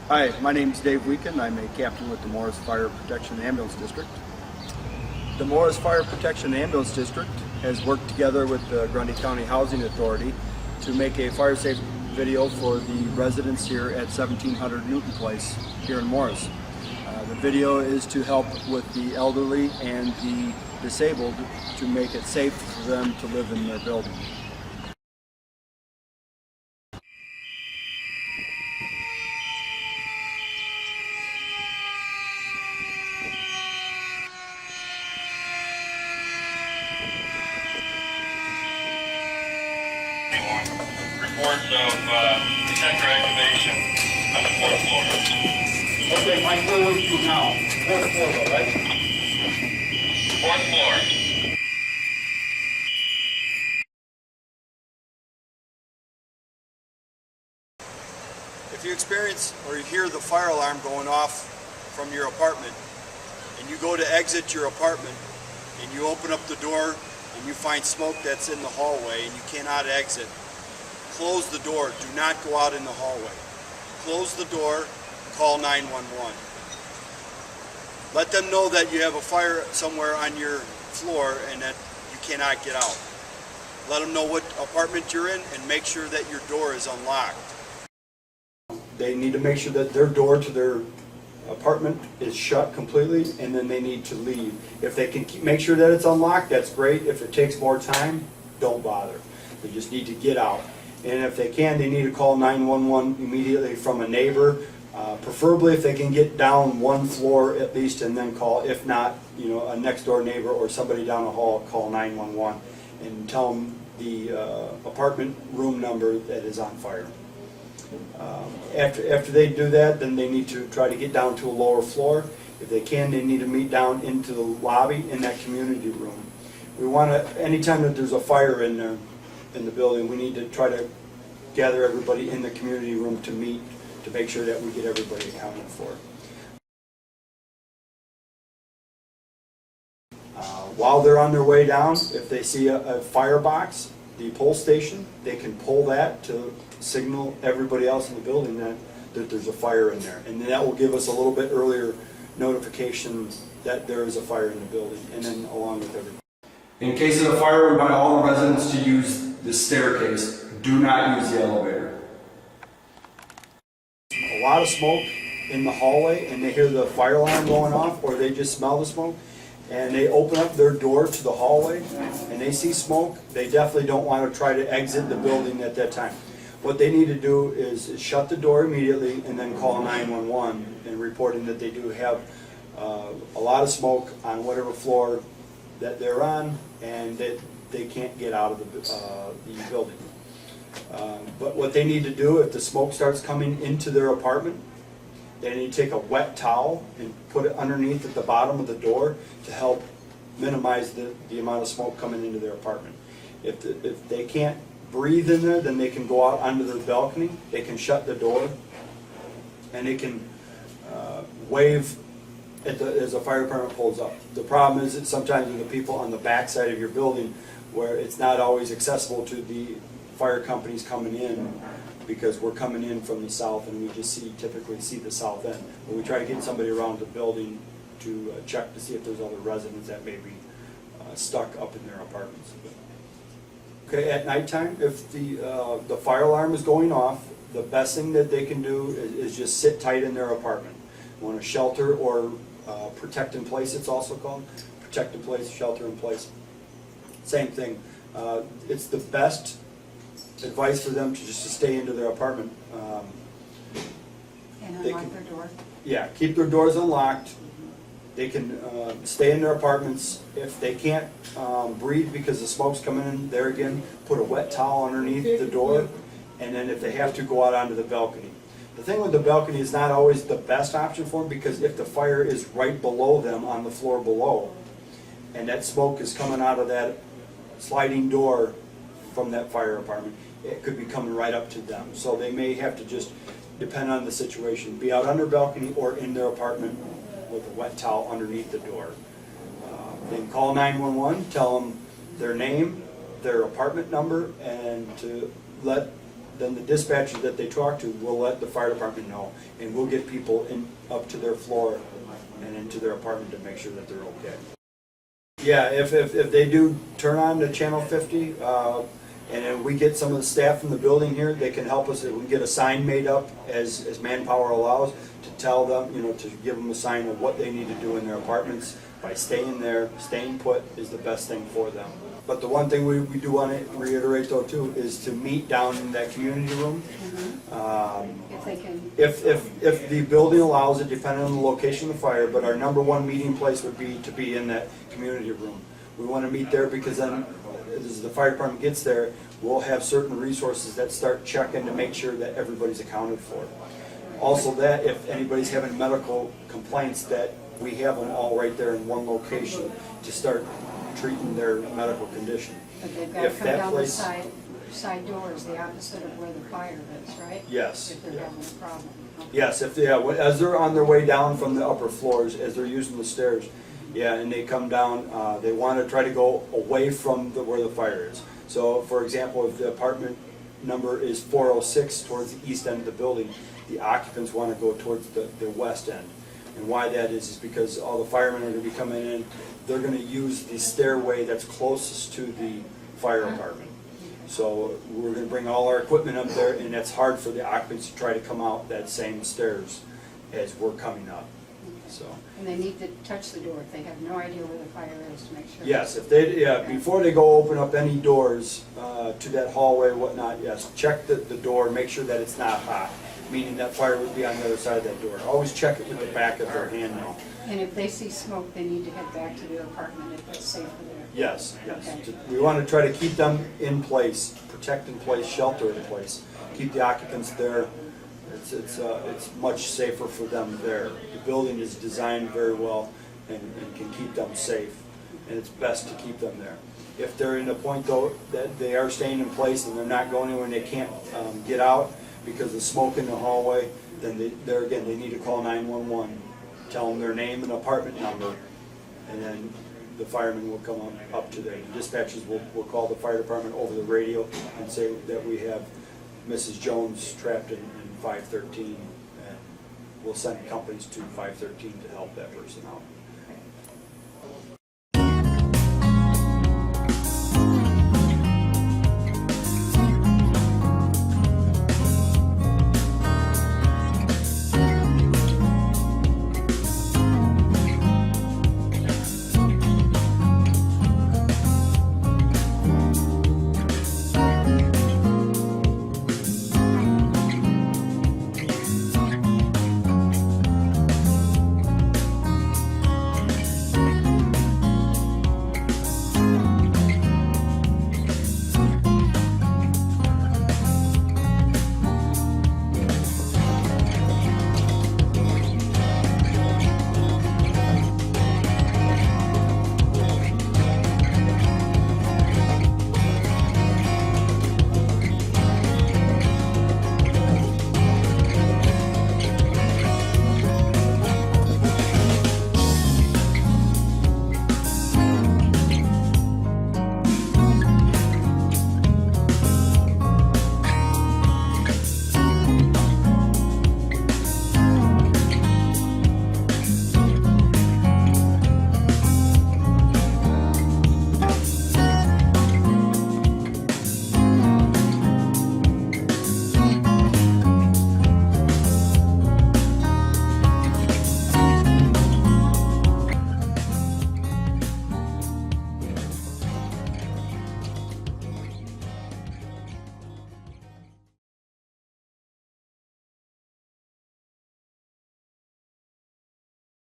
Hi, my name is Dave Weekend. I'm a captain with the Morris Fire Protection Ambulance District. The Morris Fire Protection Ambulance District has worked together with the Grundy County Housing Authority to make a fire safe video for the residents here at 1700 Newton Place here in Morris. The video is to help with the elderly and the disabled to make it safe for them to live in their building. Reports of detector activation on the 4th floor. Okay, my floor is you now. 4th floor though, right? 4th floor. If you experience or you hear the fire alarm going off from your apartment and you go to exit your apartment and you open up the door and you find smoke that's in the hallway and you cannot exit, close the door. Do not go out in the hallway. Close the door, call 911. Let them know that you have a fire somewhere on your floor and that you cannot get out. Let them know what apartment you're in and make sure that your door is unlocked. They need to make sure that their door to their apartment is shut completely, and then they need to leave. If they can make sure that it's unlocked, that's great. If it takes more time, don't bother. They just need to get out. And if they can, they need to call 911 immediately from a neighbor, preferably if they can get down one floor at least, and then call. If not, a next door neighbor or somebody down the hall, call 911 and tell them the apartment room number that is on fire. After they do that, then they need to try to get down to a lower floor. If they can, they need to meet down into the lobby in that community room. We want to, anytime that there's a fire in there, in the building, we need to try to gather everybody in the community room to meet, to make sure that we get everybody accounted for. While they're on their way down, if they see a firebox, the pull station, they can pull that to signal everybody else in the building that there's a fire in there. And then that will give us a little bit earlier notification that there is a fire in the building, and then along with everybody. In case of a fire, we want all the residents to use the staircase. Do not use the elevator. A lot of smoke in the hallway and they hear the fire alarm going off, or they just smell the smoke, and they open up their door to the hallway and they see smoke, they definitely don't want to try to exit the building at that time. What they need to do is shut the door immediately and then call 911 and report in that they do have a lot of smoke on whatever floor that they're on, and that they can't get out of the building. But what they need to do, if the smoke starts coming into their apartment, they need to take a wet towel and put it underneath at the bottom of the door to help minimize the amount of smoke coming into their apartment. If they can't breathe in there, then they can go out onto their balcony, they can shut the door, and they can wave as the fire department pulls up. The problem is that sometimes with the people on the back side of your building, where it's not always accessible to the fire companies coming in, because we're coming in from the south and we just typically see the south end. But we try to get somebody around the building to check to see if there's other residents that may be stuck up in their apartments. Okay, at nighttime, if the fire alarm is going off, the best thing that they can do is just sit tight in their apartment. You want to shelter or protect in place, it's also called. Protect in place, shelter in place. Same thing. It's the best advice for them to just stay into their apartment. And unlock their door? Yeah, keep their doors unlocked. They can stay in their apartments. If they can't breathe because the smoke's coming in, there again, put a wet towel underneath the door, and then if they have to, go out onto the balcony. The thing with the balcony is not always the best option for them, because if the fire is right below them on the floor below, and that smoke is coming out of that sliding door from that fire apartment, it could be coming right up to them. So they may have to just, depend on the situation, be out on their balcony or in their apartment with a wet towel underneath the door. Then call 911, tell them their name, their apartment number, and to let then the dispatcher that they talk to will let the fire department know, and we'll get people up to their floor and into their apartment to make sure that they're okay. Yeah, if they do turn on to channel 50, and then we get some of the staff from the building here, they can help us. We can get a sign made up as manpower allows to tell them, to give them a sign of what they need to do in their apartments. By staying there, staying put is the best thing for them. But the one thing we do want to reiterate though too is to meet down in that community room. If they can. If the building allows it, depending on the location of the fire, but our number one meeting place would be to be in that community room. We want to meet there because then, as the fire department gets there, we'll have certain resources that start checking to make sure that everybody's accounted for. Also that if anybody's having medical complaints, that we have them all right there in one location to start treating their medical condition. But they've got to If come that down the place- side doors, the opposite of where the fire is, right? Yes, If they're yeah. having a problem. Okay. Yes, as they're on their way down from the upper floors, as they're using the stairs, and they come down, they want to try to go away from where the fire is. So, for example, if the apartment number is 406 towards the east end of the building, the occupants want to go towards the west end. And why that is because all the firemen are going to be coming in, they're going to use the stairway that's closest to the fire department. So we're going to bring all our equipment up there, and it's hard for the occupants to try to come out that same stairs as we're coming up. So. And they need to touch the door if they have no idea where the fire is to make sure. Yes, before they go open up any doors to that hallway, whatnot, yes, check the door, make sure that it's not hot, meaning that fire would be on the other side of that door. Always check it with the back of their hand now. And if they see smoke, they need to head back to their apartment if it's safer there. Yes. Okay. We want to try to keep them in place, protect in place, shelter in place, keep the occupants there. It's much safer for them there. The building is designed very well and can keep them safe, and it's best to keep them there. If they're in a point though that they are staying in place and they're not going anywhere and they can't get out because of smoke in the hallway, then they need to call 911, tell them their name and apartment number, and then the firemen will come up to them. The dispatchers will call the fire department over the radio and say that we have Mrs. Jones trapped in 513, and we'll send companies to 513 to help that person out.